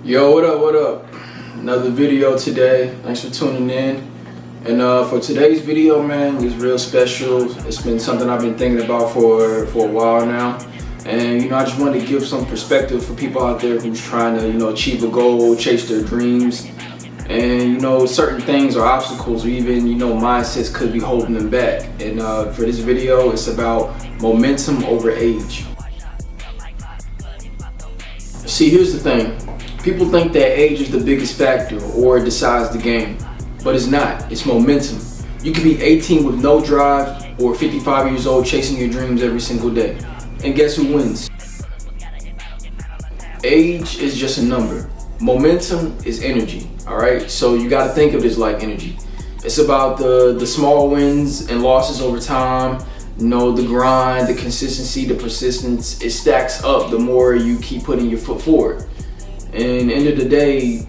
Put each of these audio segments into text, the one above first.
Yo, what up, what up? Another video today. Thanks for tuning in. And for today's video, man, it's real special. It's been something I've been thinking about for a while now. And, I just wanted to give some perspective for people out there who's trying to, achieve a goal, chase their dreams. And, certain things or obstacles or even, mindsets could be holding them back. And for this video, it's about momentum over age. See, here's the thing. People think that age is the biggest factor or decides the game, but it's not. It's momentum. You can be 18 with no drive or 55 years old chasing your dreams every single day. And guess who wins? Age is just a number. Momentum is energy, all right? So you got to think of this like energy. It's about the small wins and losses over time, the grind, the consistency, the persistence. It stacks up the more you keep putting your foot forward. And end of the day,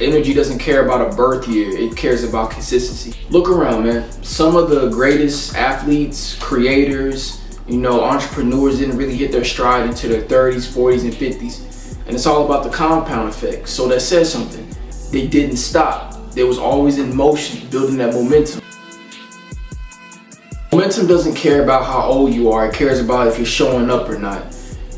energy doesn't care about a birth year, it cares about consistency. Look around, man. Some of the greatest athletes, creators, entrepreneurs didn't really hit their stride into their 30s, 40s, and 50s. And it's all about the compound effect. So that says something. They didn't stop. They was always in motion, building that momentum. Momentum doesn't care about how old you are, it cares about if you're showing up or not.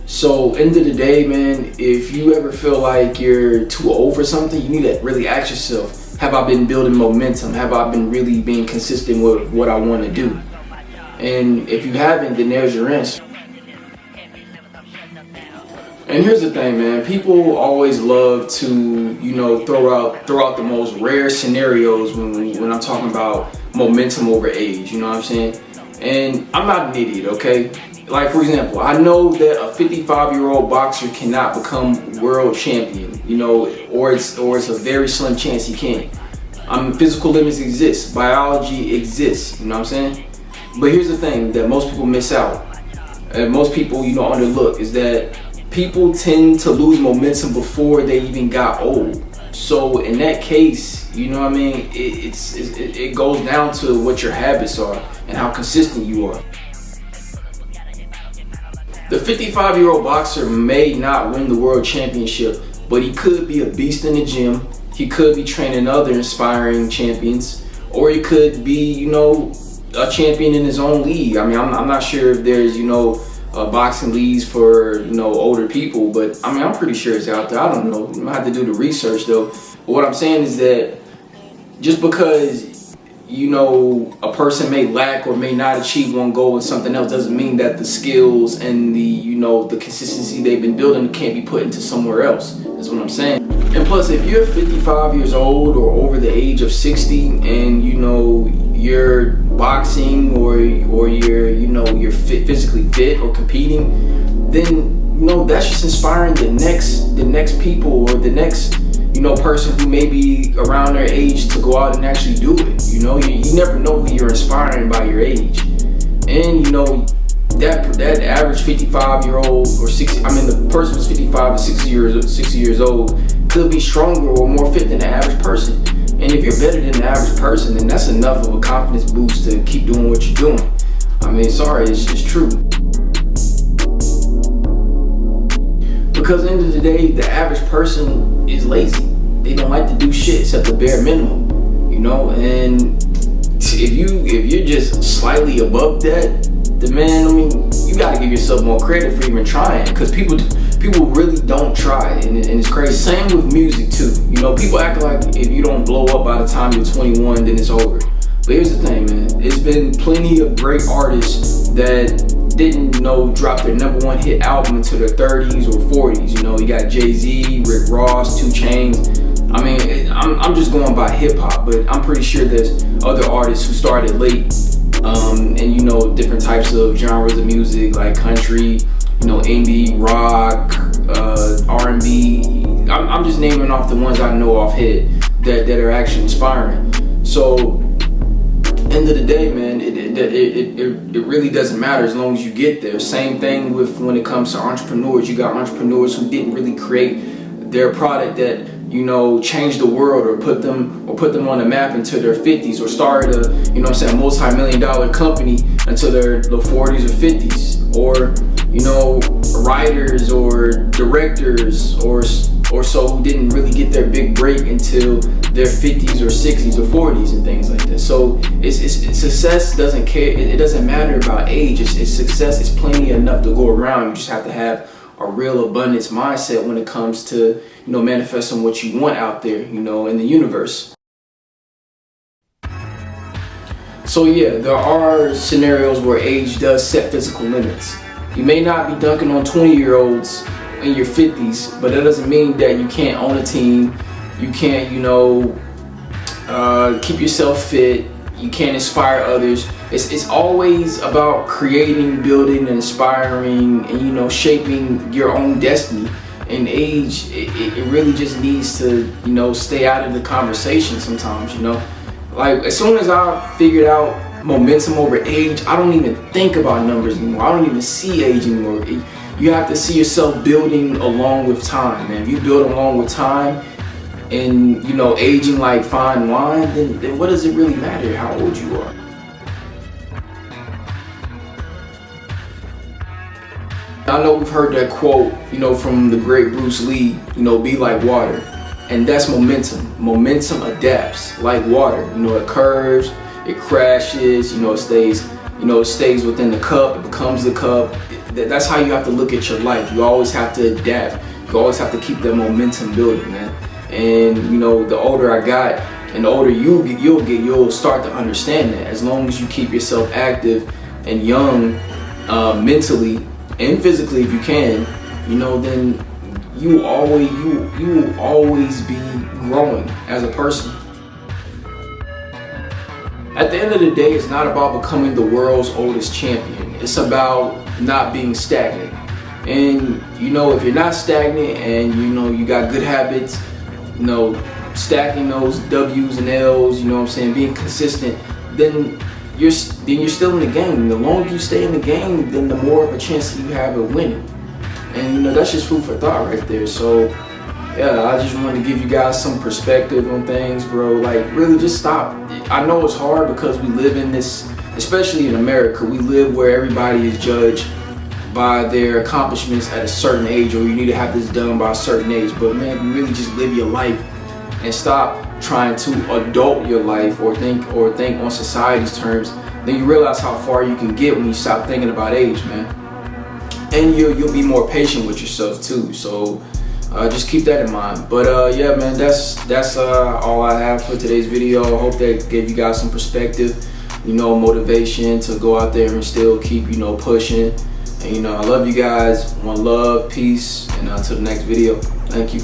So end of the day, man, if you ever feel like you're too old for something, you need to really ask yourself, have I been building momentum? Have I been really being consistent with what I want to do? And if you haven't, then there's your answer. And here's the thing, man, people always love to, throw out the most rare scenarios when I'm talking about momentum over age, you know what I'm saying? And I'm not an idiot, okay? Like, for example, I know that a 55-year-old boxer cannot become world champion, or it's a very slim chance he can. Physical limits exist, biology exists, you know what I'm saying? But here's the thing that most people miss out, and most people, underlook, is that people tend to lose momentum before they even got old. So in that case, it goes down to what your habits are and how consistent you are. The 55-year-old boxer may not win the world championship, but he could be a beast in the gym. He could be training other inspiring champions, or he could be, a champion in his own league. I'm not sure if there's, boxing leagues for, older people, but I'm pretty sure it's out there. I don't know. I have to do the research though. But what I'm saying is that just because a person may lack or may not achieve one goal in something else doesn't mean that the skills and the consistency they've been building can't be put into somewhere else. That's what I'm saying. And plus, if you're 55 years old or over the age of 60 and you're boxing or you're physically fit or competing, then that's just inspiring the next people or the next person who may be around their age to go out and actually do it. You never know who you're inspiring by your age. And that average 55-year-old or 60, the person who's 55 to 60 years old could be stronger or more fit than the average person. And if you're better than the average person, then that's enough of a confidence boost to keep doing what you're doing. Sorry, it's true. Because at the end of the day, the average person is lazy. They don't like to do shit except the bare minimum, and if you're just slightly above that, then man, you gotta give yourself more credit for even trying, because people really don't try, and it's crazy. Same with music too. People act like if you don't blow up by the time you're 21, then it's over. But here's the thing, man. It's been plenty of great artists that didn't drop their #1 hit album until their 30s or 40s. You got Jay-Z, Rick Ross, 2 Chainz. I'm just going by hip hop, but I'm pretty sure there's other artists who started late, and different types of genres of music like country, indie, rock, R&B. I'm just naming off the ones I know off head that are actually inspiring. So end of the day, man, it really doesn't matter as long as you get there. Same thing with when it comes to entrepreneurs. You got entrepreneurs who didn't really create their product that changed the world or put them on the map until their 50s, or started a multi-million-dollar company until their 40s or 50s, or writers or directors or or so who didn't really get their big break until their 50s or 60s or 40s and things like that. So it's success doesn't care. It doesn't matter about age. It's success. It's plenty enough to go around. You just have to have a real abundance mindset when it comes to, manifesting what you want out there, in the universe. So yeah, there are scenarios where age does set physical limits. You may not be dunking on 20-year-olds in your 50s, but that doesn't mean that you can't own a team. You can't, keep yourself fit. You can't inspire others. It's always about creating, building, and inspiring, and shaping your own destiny. And age, it really just needs to, stay out of the conversation sometimes. Like, as soon as I figured out momentum over age, I don't even think about numbers anymore. I don't even see age anymore. You have to see yourself building along with time, man. If you build along with time and, aging like fine wine, then what does it really matter how old you are? I know we've heard that quote, from the great Bruce Lee, be like water. And that's momentum. Momentum adapts like water. It curves, it crashes, it stays within the cup, it becomes the cup. That's how you have to look at your life. You always have to adapt. You always have to keep that momentum building, man. And the older I got and the older you'll start to understand that. As long as you keep yourself active and young, mentally and physically, if you can, then you will always be growing as a person. At the end of the day, it's not about becoming the world's oldest champion. It's about not being stagnant. And if you're not stagnant and you got good habits, stacking those W's and L's, being consistent, then you're still in the game. The longer you stay in the game, then the more of a chance that you have of winning. And that's just food for thought right there. So yeah, I just wanted to give you guys some perspective on things, bro. Like, really just stop. I know it's hard because we live in this, especially in America, we live where everybody is judged by their accomplishments at a certain age, or you need to have this done by a certain age. But man, you really just live your life and stop trying to adult your life or think on society's terms. Then you realize how far you can get when you stop thinking about age, man. And you'll be more patient with yourself too. So just keep that in mind. But yeah, man, that's all I have for today's video. I hope that gave you guys some perspective, motivation to go out there and still keep, pushing. And I love you guys. One love, peace, and until the next video. Thank you.